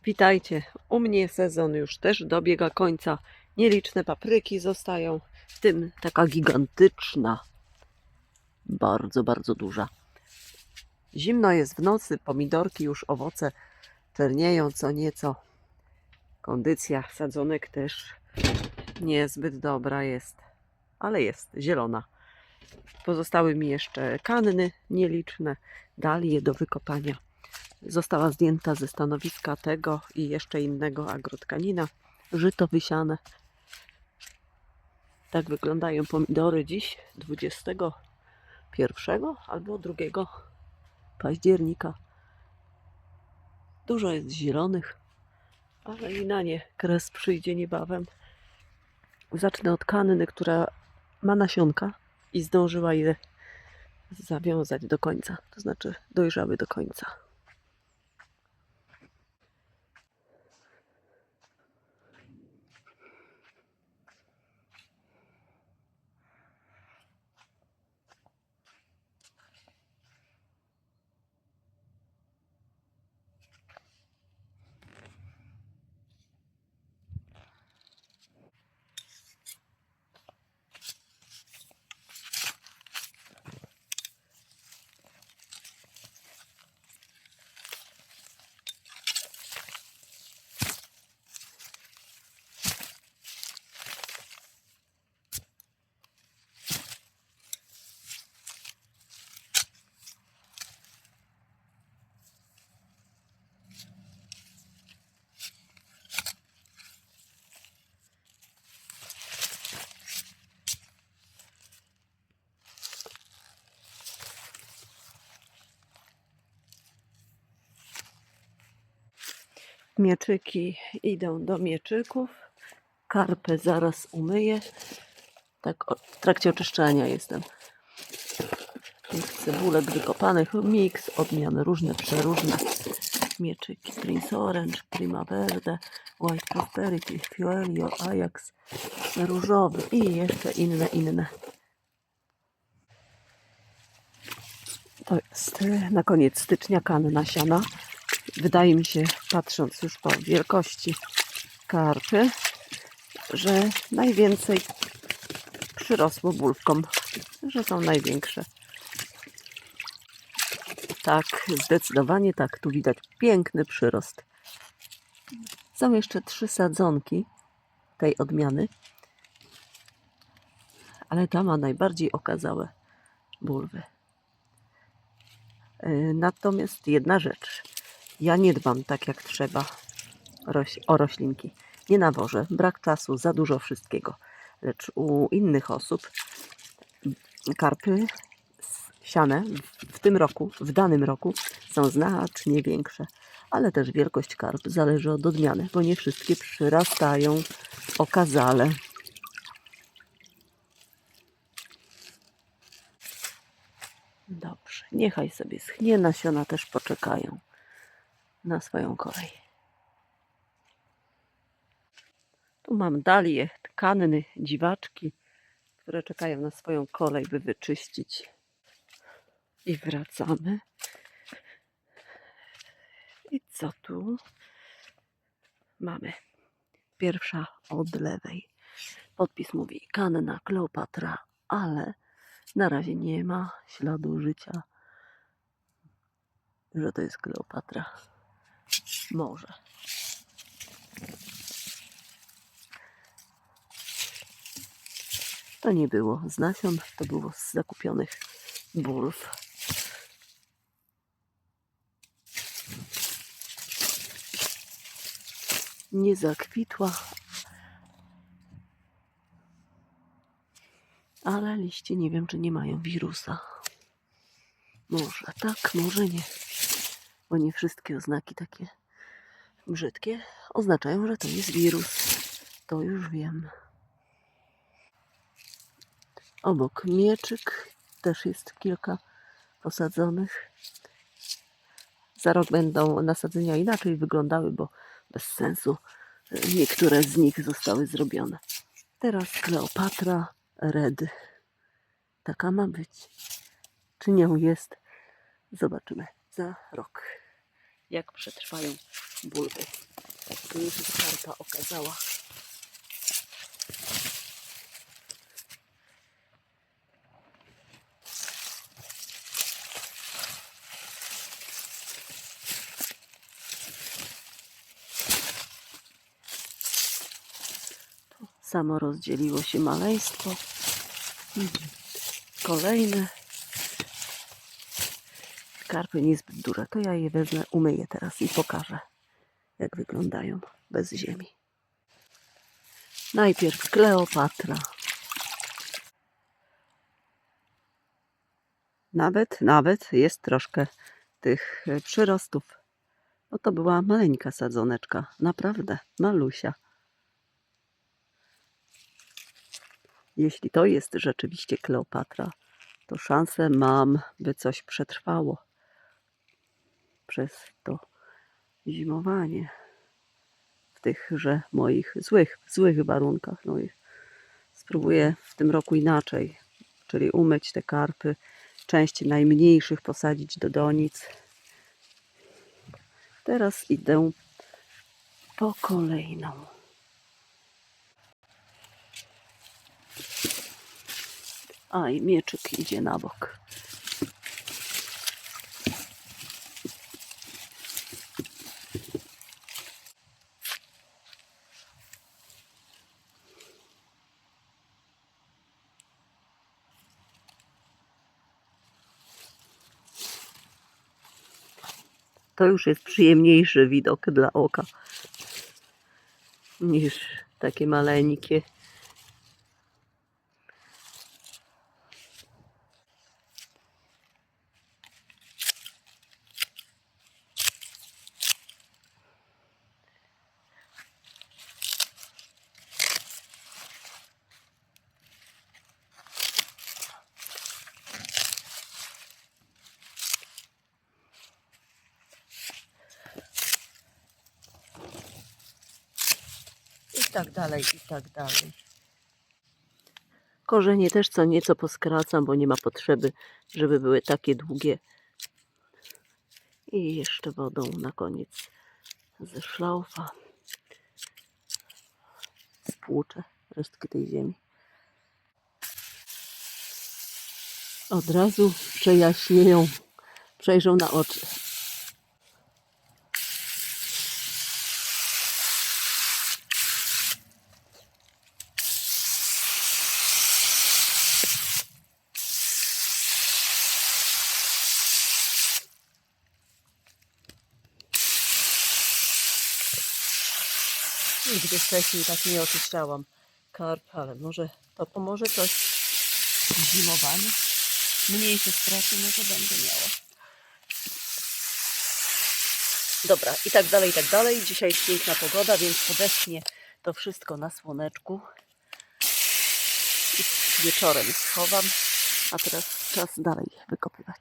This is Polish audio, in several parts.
Witajcie, u mnie sezon już też dobiega końca. Nieliczne papryki zostają, w tym taka gigantyczna, bardzo, bardzo duża. Zimno jest w nocy, pomidorki już, owoce czernieją co nieco. Kondycja sadzonek też niezbyt dobra jest, ale jest zielona. Pozostały mi jeszcze kanny nieliczne, dalie do wykopania. Została zdjęta ze stanowiska tego i jeszcze innego agrotkanina, żyto wysiane. Tak wyglądają pomidory dziś, 21 albo 2 października. Dużo jest zielonych, ale i na nie kres przyjdzie niebawem. Zacznę od kanny, która ma nasionka i zdążyła je zawiązać do końca, to znaczy dojrzały do końca. Mieczyki idą do mieczyków. Karpę zaraz umyję. Tak w trakcie oczyszczania jestem. Cebulek wykopanych, miks, odmiany różne, przeróżne. Mieczyki Prince Orange, Prima Verde, White Prosperity, Fiorello, Ajax, różowy i jeszcze inne. To jest na koniec stycznia kanna siana. Wydaje mi się, patrząc już po wielkości karpy, że najwięcej przyrosło bulwkom, że są największe. Tak, zdecydowanie tak, tu widać piękny przyrost. Są jeszcze 3 sadzonki tej odmiany, ale ta ma najbardziej okazałe bulwy. Natomiast jedna rzecz, ja nie dbam tak jak trzeba o roślinki. Nie nawożę, brak czasu, za dużo wszystkiego. Lecz u innych osób karpy siane w tym roku, w danym roku są znacznie większe. Ale też wielkość karp zależy od odmiany, bo nie wszystkie przyrastają okazale. Dobrze, niechaj sobie schnie, nasiona też poczekają na swoją kolej. Tu mam dalie, kanny, dziwaczki, które czekają na swoją kolej, by wyczyścić. I wracamy. I co tu mamy? Pierwsza od lewej. Podpis mówi kanna Kleopatra, ale na razie nie ma śladu życia, że to jest Kleopatra. Może. To nie było z nasion, to było z zakupionych bulw. Nie zakwitła, ale liście nie wiem, czy nie mają wirusa. Może tak, może nie. Bo nie wszystkie oznaki takie brzydkie oznaczają, że to jest wirus. To już wiem. Obok mieczyk też jest kilka posadzonych. Za rok będą nasadzenia inaczej wyglądały, bo bez sensu niektóre z nich zostały zrobione. Teraz Kleopatra Red. Taka ma być. Czy nią jest? Zobaczymy za rok. jak przetrwają bulwy. Tu już się karpa okazała. Tu samo rozdzieliło się maleństwo. Kolejne. Karpy niezbyt duże, to ja je wezmę, umyję teraz i pokażę, jak wyglądają bez ziemi. Najpierw Kleopatra. Nawet jest troszkę tych przyrostów. No to była maleńka sadzoneczka, naprawdę malusia. Jeśli to jest rzeczywiście Kleopatra, to szansę mam, by coś przetrwało przez to zimowanie w tychże moich złych warunkach. No i spróbuję w tym roku inaczej, czyli umyć te karpy, część najmniejszych posadzić do donic. Teraz idę po kolejną. A i mieczyk idzie na bok. To już jest przyjemniejszy widok dla oka niż takie maleńkie. I tak dalej, i tak dalej. Korzenie też co nieco poskracam, bo nie ma potrzeby, żeby były takie długie. I jeszcze wodą na koniec ze szlaufa spłuczę resztki tej ziemi. Od razu przejaśnieją, przejrzą na oczy. Nigdy wcześniej tak nie oczyszczałam karp, ale może to pomoże coś w zimowaniu. Mniejsze straty może będę miała. Dobra, i tak dalej, i tak dalej. Dzisiaj jest piękna pogoda, więc podesznie to wszystko na słoneczku. I wieczorem schowam, a teraz czas dalej wykopywać.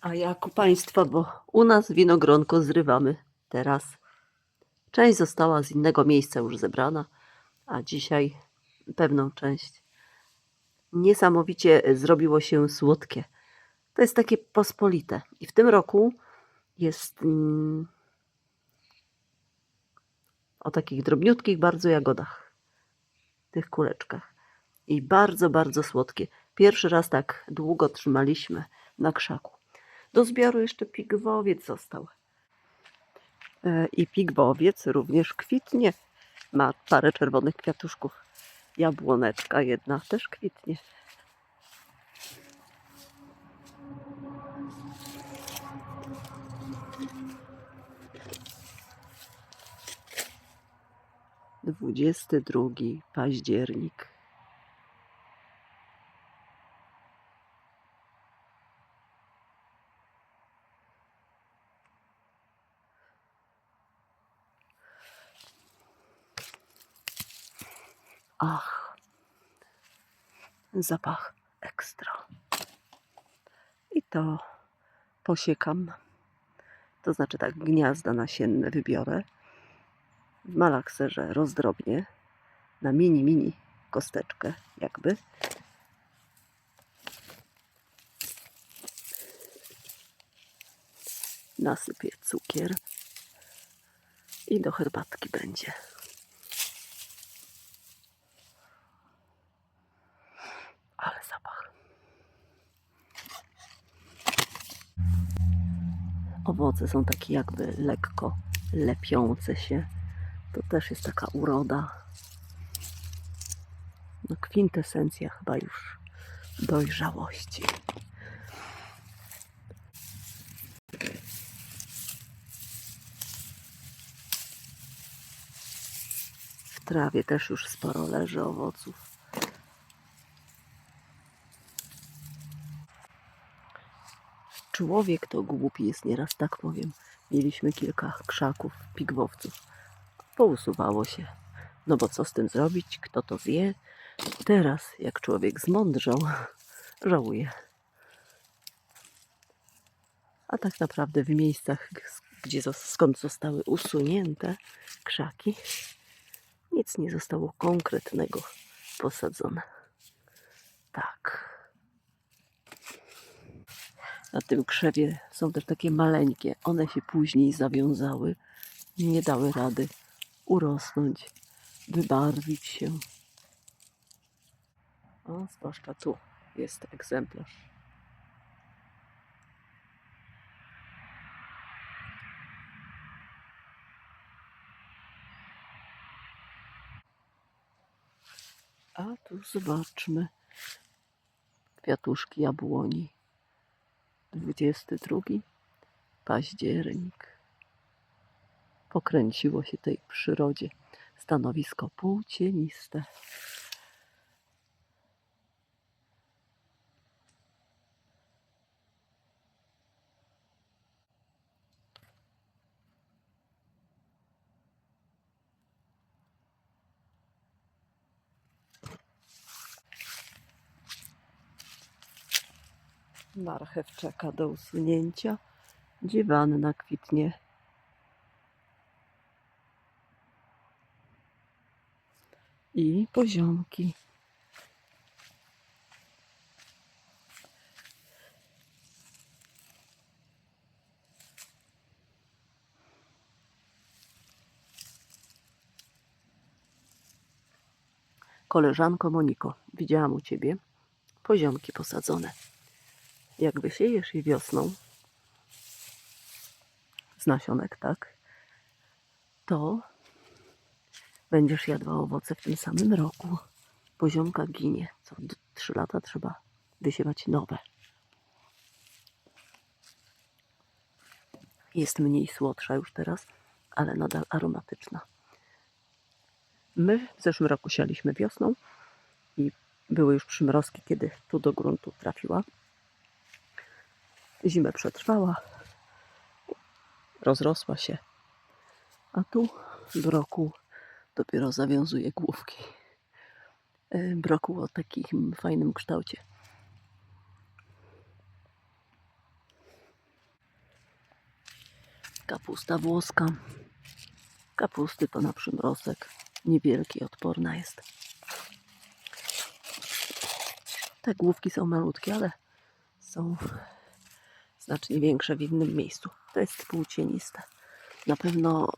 A jak u Państwa, bo u nas winogronko zrywamy teraz. Część została z innego miejsca już zebrana, a dzisiaj pewną część. Niesamowicie zrobiło się słodkie. To jest takie pospolite. I w tym roku jest o takich drobniutkich bardzo jagodach. Tych kuleczkach. I bardzo, bardzo słodkie. Pierwszy raz tak długo trzymaliśmy na krzaku. Do zbioru jeszcze pigwowiec został. I pigwowiec również kwitnie. Ma parę czerwonych kwiatuszków. Jabłoneczka jedna też kwitnie. Dwudziesty 22 październik. Ach, zapach ekstra. I to posiekam. To znaczy tak, gniazda nasienne wybiorę. W malakserze rozdrobnię na mini kosteczkę jakby. Nasypię cukier i do herbatki będzie. Ale zapach. Owoce są takie jakby lekko lepiące się. To też jest taka uroda. No, kwintesencja chyba już dojrzałości. W trawie też już sporo leży owoców. Człowiek to głupi jest nieraz, tak powiem. Mieliśmy kilka krzaków, pigwowców. Pousuwało się. No bo co z tym zrobić? Kto to zje? Teraz, jak człowiek zmądrzał, żałuje. A tak naprawdę w miejscach, skąd zostały usunięte krzaki, nic nie zostało konkretnego posadzone. Tak. Na tym krzewie są też takie maleńkie. One się później zawiązały. Nie dały rady urosnąć, wybarwić się. O, zwłaszcza tu jest egzemplarz. A tu zobaczmy kwiatuszki jabłoni. 22 październik. Pokręciło się tej przyrodzie. Stanowisko półcieniste. Marchew czeka do usunięcia. Dziewanna kwitnie. I poziomki. Koleżanko Moniko, widziałam u Ciebie poziomki posadzone. Jak wysiejesz je wiosną, z nasionek, tak, to będziesz jadła owoce w tym samym roku. Poziomka ginie. Co 3 lata trzeba wysiewać nowe. Jest mniej słodsza już teraz, ale nadal aromatyczna. My w zeszłym roku sialiśmy wiosną i były już przymrozki, kiedy tu do gruntu trafiła. Zimę przetrwała, rozrosła się, a tu brokuł dopiero zawiązuje główki. Brokuł o takim fajnym kształcie. Kapusta włoska. Kapusty to na przymrozek. Niewielki, odporna jest. Te główki są malutkie, ale są znacznie większe w innym miejscu. To jest półcieniste. Na pewno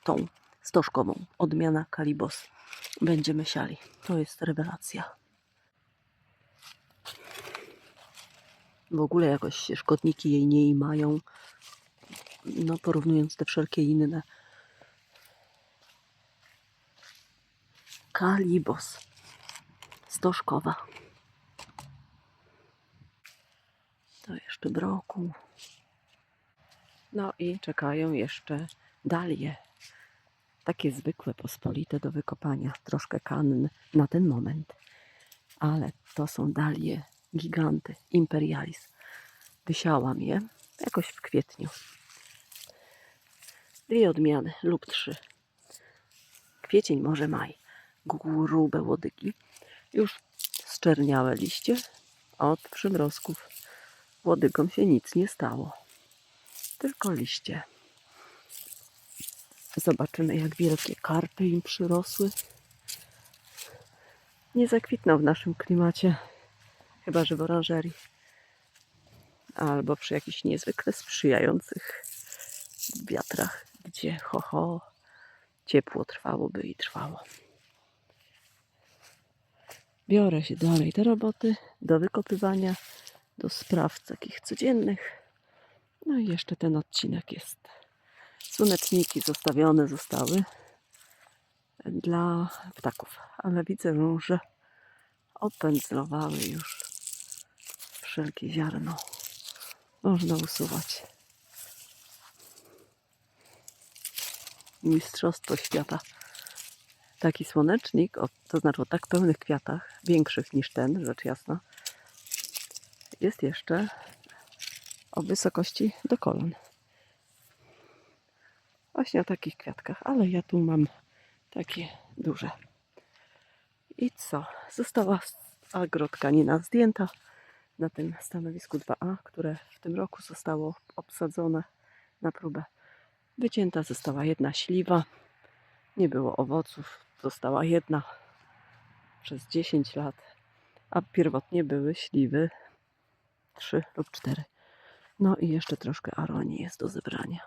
tą stożkową, odmiana Kalibos, będziemy siali. To jest rewelacja. W ogóle jakoś się szkodniki jej nie imają. No, porównując te wszelkie inne. Kalibos. Stożkowa. To jeszcze brokuł. No i czekają jeszcze dalie. Takie zwykłe, pospolite do wykopania. Troszkę kann na ten moment. Ale to są dalie giganty. Imperialis. Wysiałam je jakoś w kwietniu. 2 odmiany lub 3. Kwiecień, może maj. Grube łodygi. Już zczerniałe liście od przymrozków. Łodygom się nic nie stało. Tylko liście. Zobaczymy, jak wielkie karpy im przyrosły. Nie zakwitną w naszym klimacie. Chyba że w oranżerii. albo przy jakichś niezwykle sprzyjających wiatrach, gdzie ciepło trwałoby i trwało. Biorę się dalej do roboty, do wykopywania, do spraw takich codziennych. No i jeszcze ten odcinek jest. Słoneczniki zostawione zostały dla ptaków, ale widzę, że opędzlowały już wszelkie ziarno. Można usuwać. Mistrzostwo świata. Taki słonecznik, to znaczy o tak pełnych kwiatach, większych niż ten, rzecz jasna, jest jeszcze o wysokości do kolan. Właśnie o takich kwiatkach, ale ja tu mam takie duże. I co? Została agrotkanina zdjęta na tym stanowisku 2A, które w tym roku zostało obsadzone na próbę. Wycięta została jedna śliwa. Nie było owoców. Została jedna przez 10 lat. A pierwotnie były śliwy 3 lub 4. No i jeszcze troszkę aronii jest do zebrania.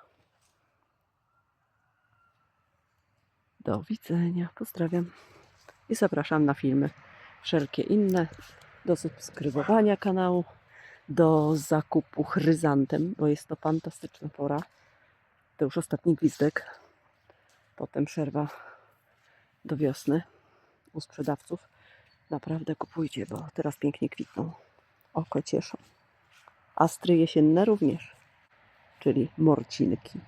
Do widzenia. Pozdrawiam. I zapraszam na filmy wszelkie inne. Do subskrybowania kanału. Do zakupu chryzantem, bo jest to fantastyczna pora. To już ostatni gwizdek. Potem przerwa do wiosny u sprzedawców. Naprawdę kupujcie, bo teraz pięknie kwitną. Oko cieszą. Astry jesienne również, czyli morcinki.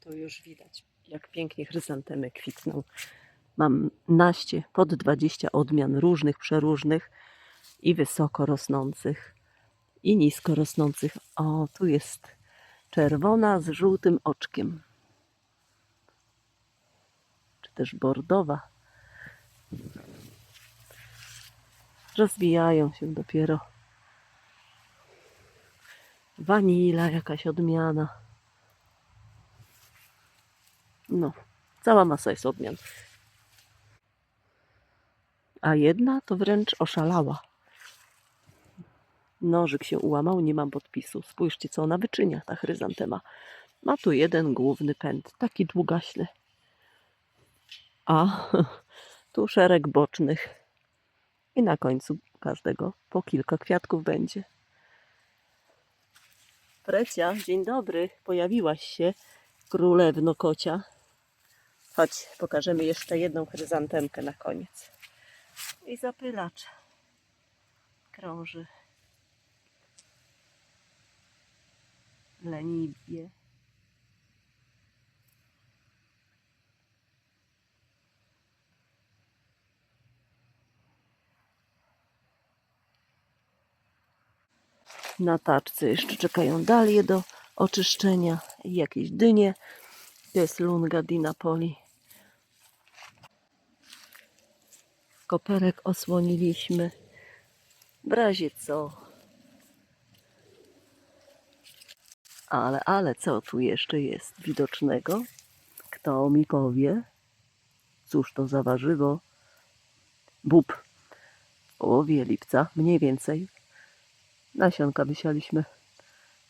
To już widać, jak pięknie chryzantemy kwitną. Mam naście, pod 20 odmian różnych, przeróżnych i wysoko rosnących, i nisko rosnących. O, tu jest czerwona z żółtym oczkiem. Czy też bordowa. Rozwijają się dopiero. Wanila, jakaś odmiana. No, cała masa jest odmian. A jedna to wręcz oszalała. Nożyk się ułamał, nie mam podpisu. Spójrzcie, co ona wyczynia, ta chryzantema. Ma tu jeden główny pęd, taki długaśny. A tu szereg bocznych. I na końcu każdego po kilka kwiatków będzie. Precia, dzień dobry. Pojawiłaś się, królewno kocia. Chodź, pokażemy jeszcze jedną chryzantemkę na koniec. I zapylacz krąży leniwie. Na taczce jeszcze czekają dalie do oczyszczenia i jakieś dynie. To jest Lunga di Napoli. Koperek osłoniliśmy. W razie co. Ale co tu jeszcze jest widocznego? Kto mi powie? Cóż to za warzywo? Bób. W połowie lipca, mniej więcej. Nasionka wysialiśmy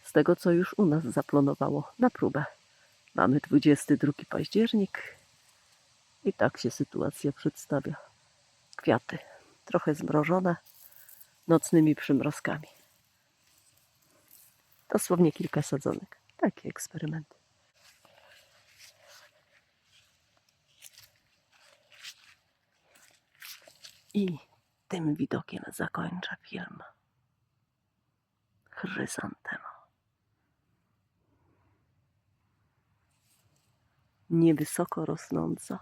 z tego, co już u nas zaplanowało na próbę. Mamy 22 październik i tak się sytuacja przedstawia. Kwiaty trochę zmrożone nocnymi przymrozkami. Dosłownie kilka sadzonek. Taki eksperyment. I tym widokiem zakończę film. Chryzantema. Niewysoko rosnąca.